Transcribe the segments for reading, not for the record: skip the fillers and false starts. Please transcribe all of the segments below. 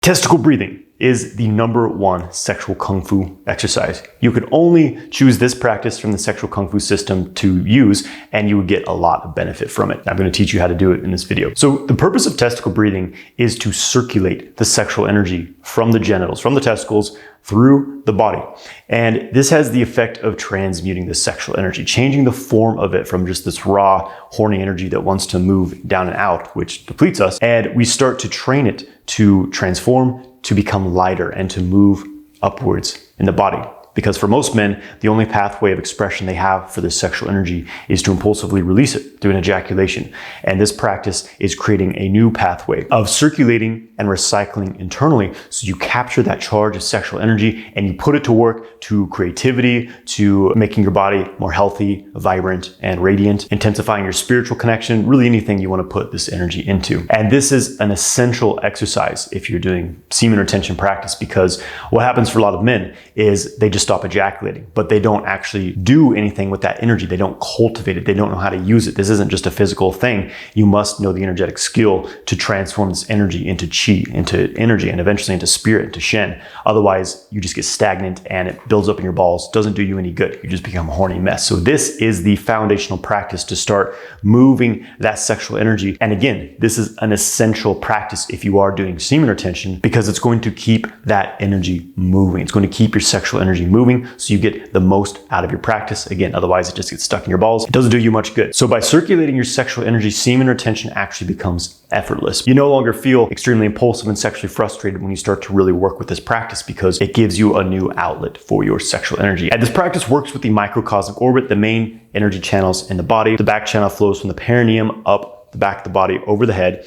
Testicle breathing is the #1 sexual kung fu exercise. You could only choose this practice from the sexual kung fu system to use, and you would get a lot of benefit from it. I'm going to teach you how to do it in this video. So the purpose of testicle breathing is to circulate the sexual energy from the genitals, from the testicles, through the body. And this has the effect of transmuting the sexual energy, changing the form of it from just this raw, horny energy that wants to move down and out, which depletes us. And we start to train it to transform, to become lighter, and to move upwards in the body. Because for most men, the only pathway of expression they have for this sexual energy is to impulsively release it through an ejaculation. And this practice is creating a new pathway of circulating and recycling internally. So you capture that charge of sexual energy and you put it to work to creativity, to making your body more healthy, vibrant, and radiant, intensifying your spiritual connection, really anything you want to put this energy into. And this is an essential exercise if you're doing semen retention practice, because what happens for a lot of men is they just stop ejaculating, but they don't actually do anything with that energy. They don't cultivate it. They don't know how to use it. This isn't just a physical thing. You must know the energetic skill to transform this energy into chi, into energy, and eventually into spirit, into shen. Otherwise, you just get stagnant and it builds up in your balls. Doesn't do you any good. You just become a horny mess. So this is the foundational practice to start moving that sexual energy. And again, this is an essential practice if you are doing semen retention, because it's going to keep that energy moving. It's going to keep your sexual energy moving so you get the most out of your practice. Again, otherwise it just gets stuck in your balls. It doesn't do you much good. So by circulating your sexual energy, semen retention actually becomes effortless. You no longer feel extremely impulsive and sexually frustrated when you start to really work with this practice, because it gives you a new outlet for your sexual energy. And this practice works with the microcosmic orbit, the main energy channels in the body. The back channel flows from the perineum up the back of the body, over the head,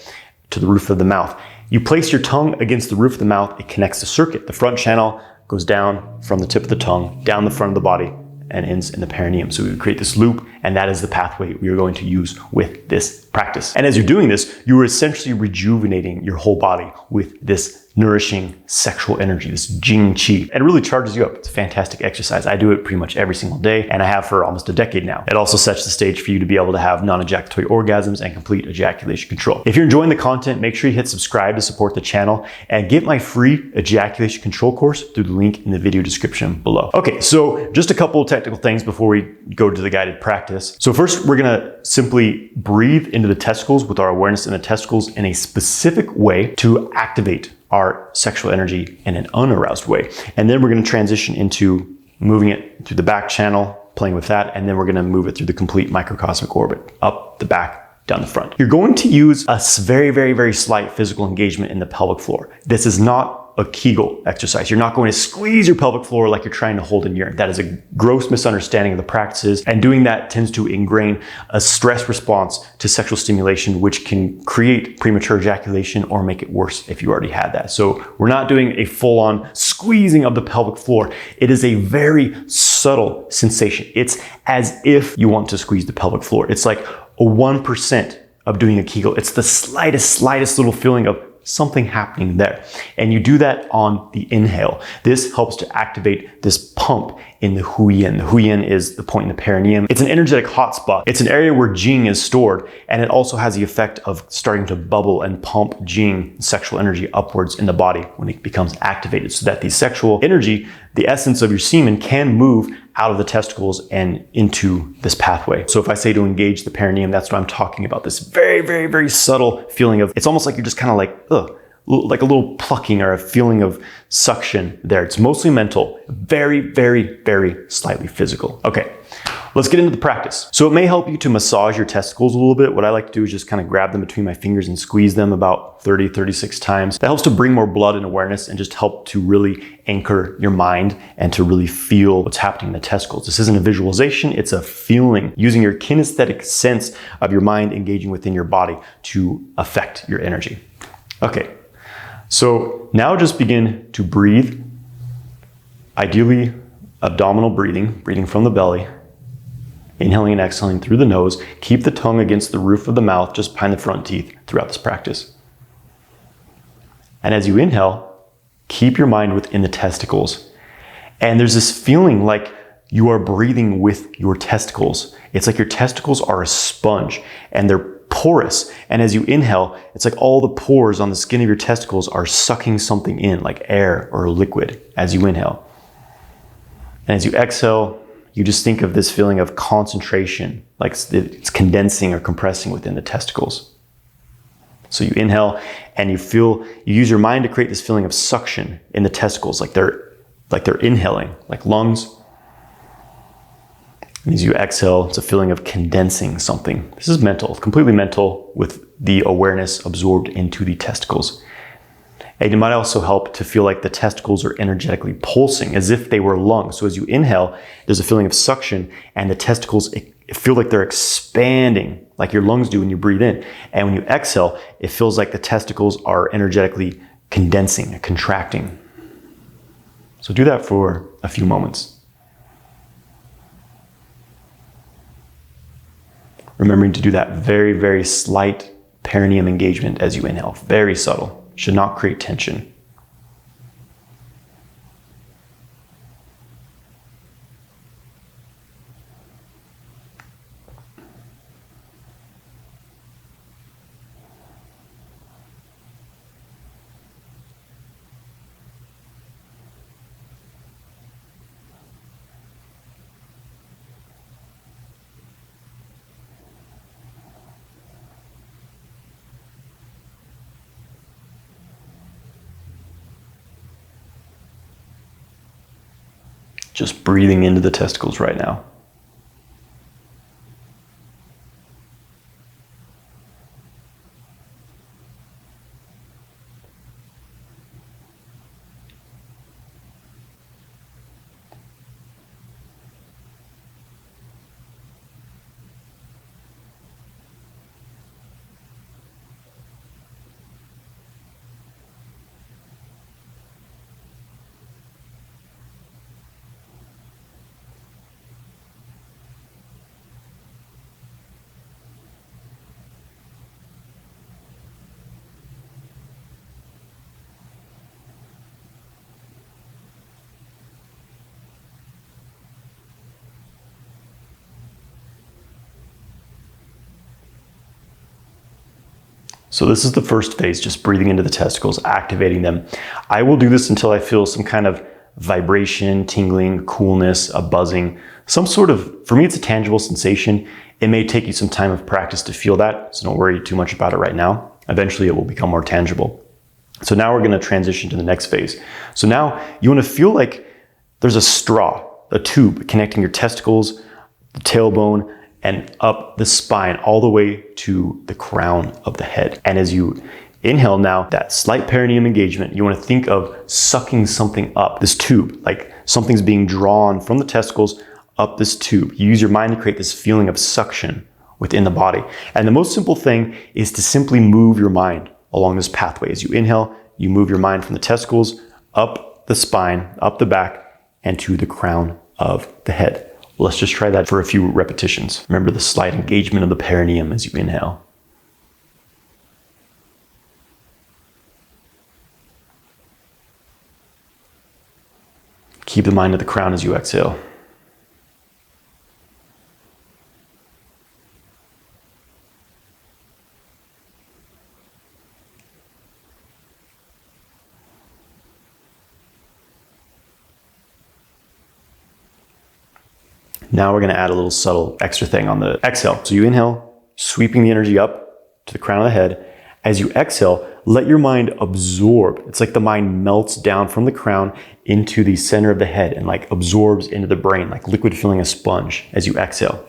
to the roof of the mouth. You place your tongue against the roof of the mouth, it connects the circuit. The front channel goes down from the tip of the tongue, down the front of the body, and ends in the perineum. So we create this loop, and that is the pathway we are going to use with this practice. And as you're doing this, you are essentially rejuvenating your whole body with this nourishing sexual energy, this Jing Qi. And it really charges you up. It's a fantastic exercise. I do it pretty much every single day, and I have for almost a decade now. It also sets the stage for you to be able to have non-ejaculatory orgasms and complete ejaculation control. If you're enjoying the content, make sure you hit subscribe to support the channel, and get my free ejaculation control course through the link in the video description below. Okay, so just a couple of technical things before we go to the guided practice. So first, we're gonna simply breathe into the testicles with our awareness in the testicles in a specific way to activate our sexual energy in an unaroused way. And then we're going to transition into moving it through the back channel, playing with that, and then we're going to move it through the complete microcosmic orbit, up the back, down the front. You're going to use a very, very, very slight physical engagement in the pelvic floor. This is not a Kegel exercise. You're not going to squeeze your pelvic floor like you're trying to hold in urine. That is a gross misunderstanding of the practices, and doing that tends to ingrain a stress response to sexual stimulation, which can create premature ejaculation or make it worse if you already had that. So we're not doing a full-on squeezing of the pelvic floor. It is a very subtle sensation. It's as if you want to squeeze the pelvic floor. It's like a 1% of doing a Kegel. It's the slightest little feeling of something happening there. And you do that on the inhale. This helps to activate this pump in the huyin. The huyin is the point in the perineum. It's an energetic hotspot. It's an area where Jing is stored, and it also has the effect of starting to bubble and pump Jing, sexual energy, upwards in the body when it becomes activated, so that the sexual energy, the essence of your semen, can move out of the testicles and into this pathway. So if I say to engage the perineum, that's what I'm talking about. This very, very, very subtle feeling of, it's almost like you're just kind of like, like a little plucking or a feeling of suction there. It's mostly mental, very, very, very slightly physical. Okay, let's get into the practice. So it may help you to massage your testicles a little bit. What I like to do is just kind of grab them between my fingers and squeeze them about 30, 36 times. That helps to bring more blood and awareness, and just help to really anchor your mind and to really feel what's happening in the testicles. This isn't a visualization, it's a feeling, using your kinesthetic sense of your mind engaging within your body to affect your energy. Okay. So now just begin to breathe, ideally abdominal breathing from the belly, inhaling and exhaling through the nose. Keep the tongue against the roof of the mouth, just behind the front teeth, throughout this practice. And as you inhale, keep your mind within the testicles. And there's this feeling like you are breathing with your testicles. It's like your testicles are a sponge, and they're porous. And as you inhale, it's like all the pores on the skin of your testicles are sucking something in, like air or liquid, as you inhale. And as you exhale, you just think of this feeling of concentration, like it's condensing or compressing within the testicles. So you inhale and you use your mind to create this feeling of suction in the testicles, like they're inhaling, like lungs. And as you exhale, it's a feeling of condensing something. This is mental, completely mental, with the awareness absorbed into the testicles. And it might also help to feel like the testicles are energetically pulsing as if they were lungs. So as you inhale, there's a feeling of suction and the testicles feel like they're expanding like your lungs do when you breathe in. And when you exhale, it feels like the testicles are energetically condensing, contracting. So do that for a few moments. Remembering to do that very, very slight perineum engagement as you inhale. Very subtle. Should not create tension. Just breathing into the testicles right now. So this is the first phase, just breathing into the testicles, activating them. I will do this until I feel some kind of vibration, tingling, coolness, a buzzing, some sort of, for me, it's a tangible sensation. It may take you some time of practice to feel that, so don't worry too much about it right now. Eventually it will become more tangible. So now we're gonna transition to the next phase. So now you wanna feel like there's a straw, a tube connecting your testicles, the tailbone, and up the spine all the way to the crown of the head. And as you inhale now, that slight perineum engagement, you want to think of sucking something up, this tube, like something's being drawn from the testicles up this tube. You use your mind to create this feeling of suction within the body. And the most simple thing is to simply move your mind along this pathway. As you inhale, you move your mind from the testicles up the spine, up the back, and to the crown of the head. Let's just try that for a few repetitions. Remember the slight engagement of the perineum as you inhale. Keep the mind at the crown as you exhale. Now we're gonna add a little subtle extra thing on the exhale. So you inhale, sweeping the energy up to the crown of the head. As you exhale, let your mind absorb. It's like the mind melts down from the crown into the center of the head and like absorbs into the brain, like liquid filling a sponge as you exhale.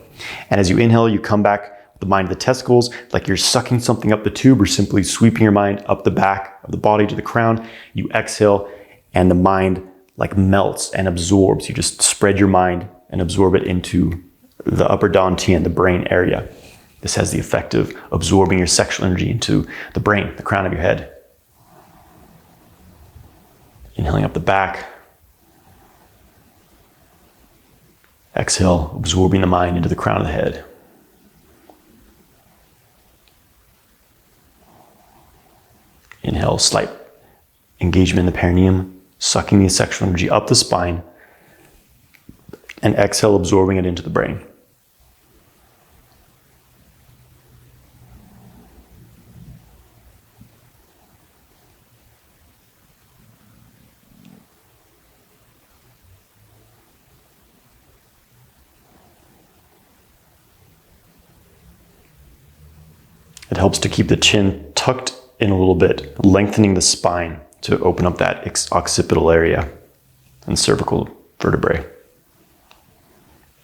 And as you inhale, you come back with the mind to the testicles, like you're sucking something up the tube or simply sweeping your mind up the back of the body to the crown. You exhale and the mind like melts and absorbs. You just spread your mind and absorb it into the upper dantian, the brain area. This has the effect of absorbing your sexual energy into the brain, the crown of your head. Inhaling up the back. Exhale, absorbing the mind into the crown of the head. Inhale, slight engagement in the perineum, sucking the sexual energy up the spine. And exhale, absorbing it into the brain. It helps to keep the chin tucked in a little bit, lengthening the spine to open up that occipital area and cervical vertebrae.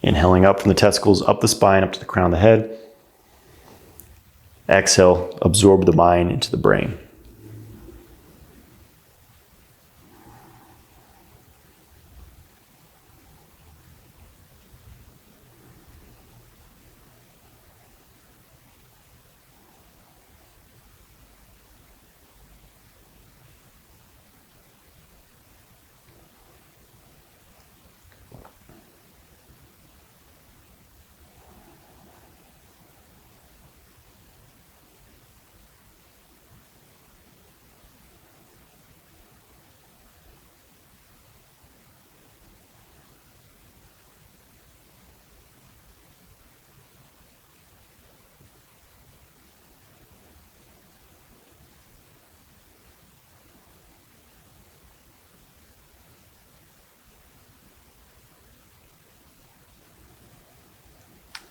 Inhaling up from the testicles, up the spine, up to the crown of the head. Exhale, absorb the mind into the brain.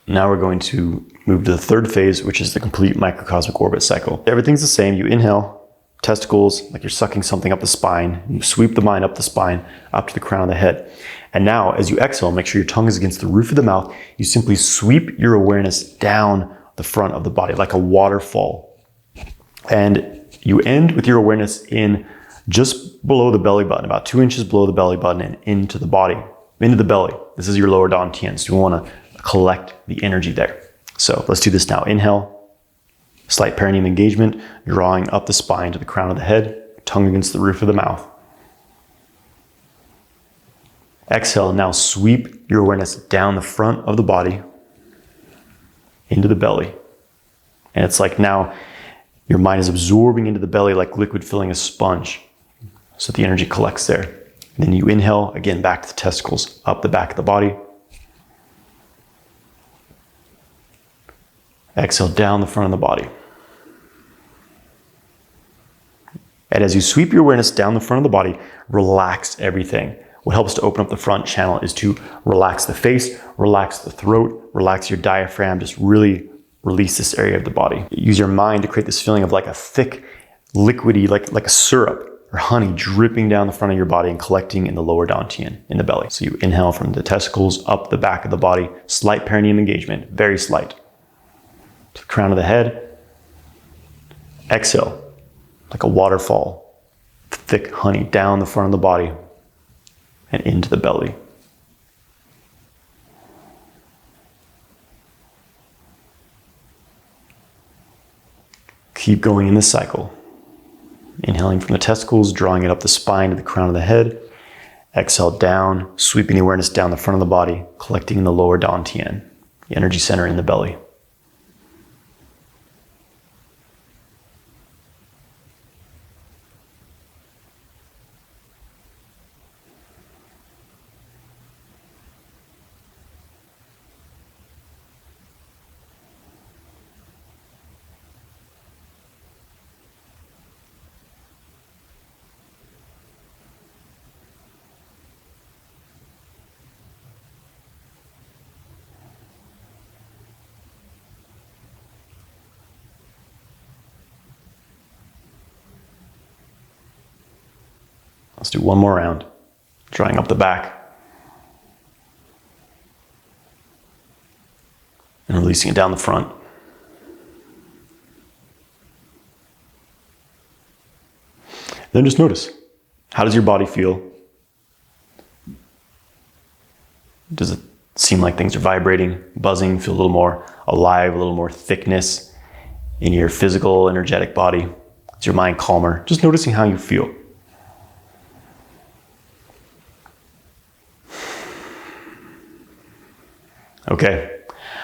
Now we're going to move to the third phase, which is the complete microcosmic orbit cycle. Everything's the same. You inhale, testicles, like you're sucking something up the spine. You sweep the mind up the spine, up to the crown of the head. And now, as you exhale, make sure your tongue is against the roof of the mouth. You simply sweep your awareness down the front of the body, like a waterfall. And you end with your awareness in just below the belly button, about 2 inches below the belly button and into the body, into the belly. This is your lower dantian. So you want to collect the energy there. So let's do this now. Inhale, slight perineum engagement, drawing up the spine to the crown of the head, tongue against the roof of the mouth. Exhale, now sweep your awareness down the front of the body into the belly. And it's like now your mind is absorbing into the belly like liquid filling a sponge. So the energy collects there. And then you inhale, again, back to the testicles, up the back of the body. Exhale down the front of the body. And as you sweep your awareness down the front of the body, relax everything. What helps to open up the front channel is to relax the face, relax the throat, relax your diaphragm, just really release this area of the body. Use your mind to create this feeling of like a thick, liquidy, like a syrup or honey dripping down the front of your body and collecting in the lower dantian, in the belly. So you inhale from the testicles up the back of the body, slight perineum engagement, very slight. To the crown of the head. Exhale, like a waterfall, thick honey down the front of the body and into the belly. Keep going in this cycle. Inhaling from the testicles, drawing it up the spine to the crown of the head. Exhale down, sweeping the awareness down the front of the body, collecting in the lower dantian, the energy center in the belly. Let's do one more round, drawing up the back and releasing it down the front. Then just notice, how does your body feel? Does it seem like things are vibrating, buzzing, feel a little more alive, a little more thickness in your physical, energetic body? Is your mind calmer? Just noticing how you feel. Okay,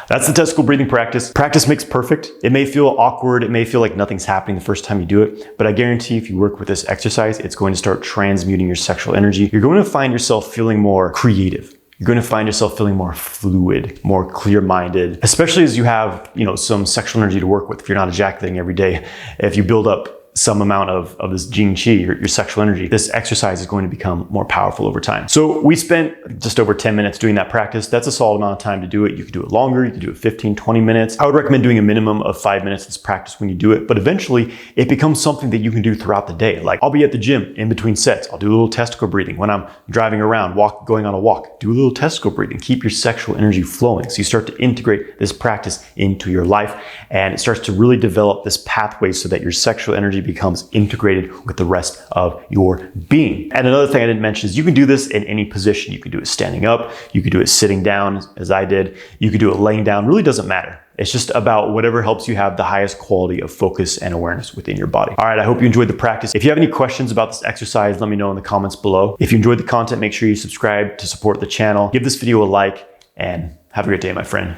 that's the testicle breathing practice. Practice makes perfect. It may feel awkward. It may feel like nothing's happening the first time you do it, but I guarantee if you work with this exercise, it's going to start transmuting your sexual energy. You're going to find yourself feeling more creative. You're going to find yourself feeling more fluid, more clear-minded, especially as you have, some sexual energy to work with. If you're not ejaculating every day, if you build up some amount of this Jing Qi, your sexual energy, this exercise is going to become more powerful over time. So we spent just over 10 minutes doing that practice. That's a solid amount of time to do it. You can do it longer. You can do it 15, 20 minutes. I would recommend doing a minimum of 5 minutes of this practice when you do it, but eventually it becomes something that you can do throughout the day. Like I'll be at the gym in between sets. I'll do a little testicle breathing. When I'm driving around, going on a walk, do a little testicle breathing. Keep your sexual energy flowing. So you start to integrate this practice into your life, and it starts to really develop this pathway so that your sexual energy becomes integrated with the rest of your being. And another thing I didn't mention is you can do this in any position. You can do it standing up, you can do it sitting down as I did, you can do it laying down, really doesn't matter. It's just about whatever helps you have the highest quality of focus and awareness within your body. All right, I hope you enjoyed the practice. If you have any questions about this exercise, let me know in the comments below. If you enjoyed the content, make sure you subscribe to support the channel. Give this video a like and have a great day, my friend.